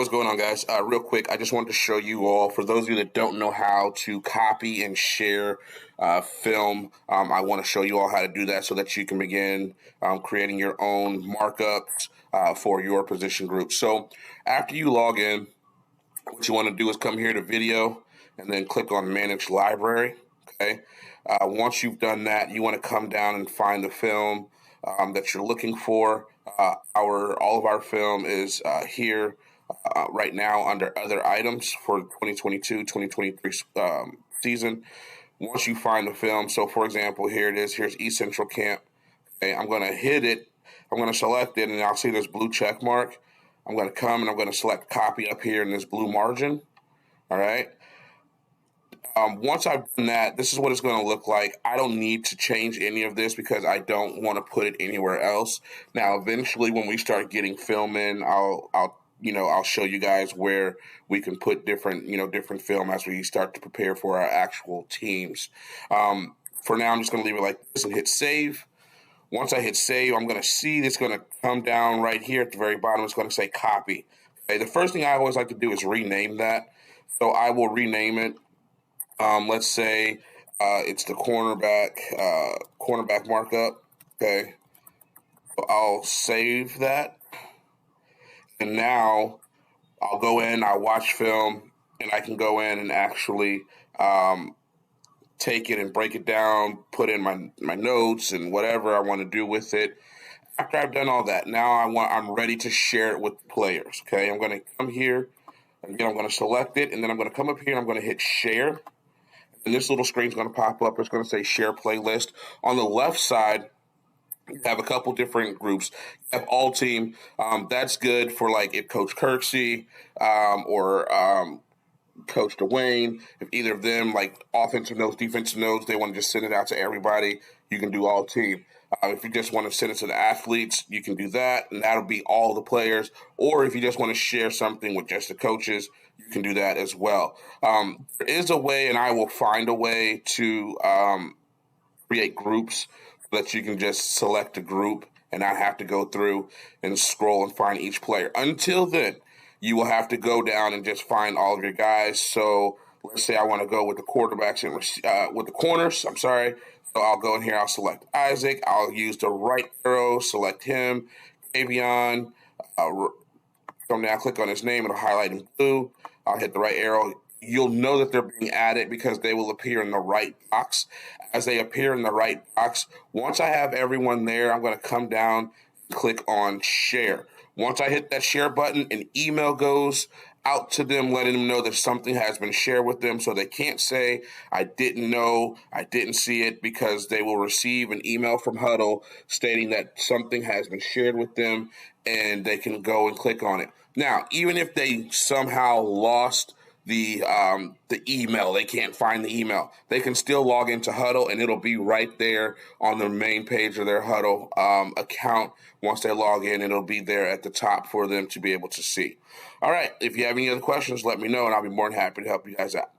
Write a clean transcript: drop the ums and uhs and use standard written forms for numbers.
what's going on, guys? Real quick, I just wanted to show you all, for those of you that don't know how to copy and share film, I want to show you all how to do that so that you can begin creating your own markups for your position group. So after you log in, what you want to do is come here to video and then click on Manage Library. Okay. Once you've done that, you want to come down and find the film that you're looking for. All of our film is here right now under other items for 2022-2023 season. Once you find the film, so for example, here it is. Here's East Central Camp. Okay, I'm going to hit it. I'm going to select it, and I'll see this blue check mark. I'm going to come and I'm going to select copy up here in this blue margin. All right. Once I've done that, this is what it's going to look like. I don't need to change any of this because I don't want to put it anywhere else. Now, eventually, when we start getting film in, I'll show you guys where we can put different film as we start to prepare for our actual teams. For now, I'm just going to leave it like this and hit save. Once I hit save, I'm going to see this going to come down right here at the very bottom. It's going to say copy. Okay, the first thing I always like to do is rename that. So I will rename it. Let's say it's the cornerback markup. Okay, so I'll save that, and now I'll go in. I'll watch film, and I can go in and actually take it and break it down, put in my notes and whatever I want to do with it. After I've done all that, now I'm ready to share it with the players. Okay, I'm going to come here. Again, I'm going to select it, and then I'm going to come up here and I'm going to hit share. And this little screen is going to pop up. It's going to say share playlist. On the left side, you have a couple different groups. You have all team. That's good for like if Coach Kirksey or Coach Dwayne, if either of them like offensive notes, defensive notes, they want to just send it out to everybody, you can do all team. If you just want to send it to the athletes, you can do that, and that'll be all the players. Or if you just want to share something with just the coaches, you can do that as well. There is a way, and I will find a way to create groups so that you can just select a group and not have to go through and scroll and find each player. Until then, you will have to go down and just find all of your guys. So let's say I want to go with the quarterbacks and with the corners. I'm sorry. So I'll go in here. I'll select Isaac. I'll use the right arrow, select him. Avion. Come down, click on his name. It'll highlight in blue. I'll hit the right arrow. You'll know that they're being added because they will appear in the right box. As they appear in the right box, once I have everyone there, I'm going to come down and click on share. Once I hit that share button, an email goes out to them letting them know that something has been shared with them, so they can't say, I didn't know, I didn't see it, because they will receive an email from Hudl stating that something has been shared with them, and they can go and click on it. Now, even if they somehow lost the email, they can't find the email, they can still log into Hudl, and it'll be right there on the main page of their Hudl account. Once they log in, it'll be there at the top for them to be able to see. All right, if you have any other questions, let me know, and I'll be more than happy to help you guys out.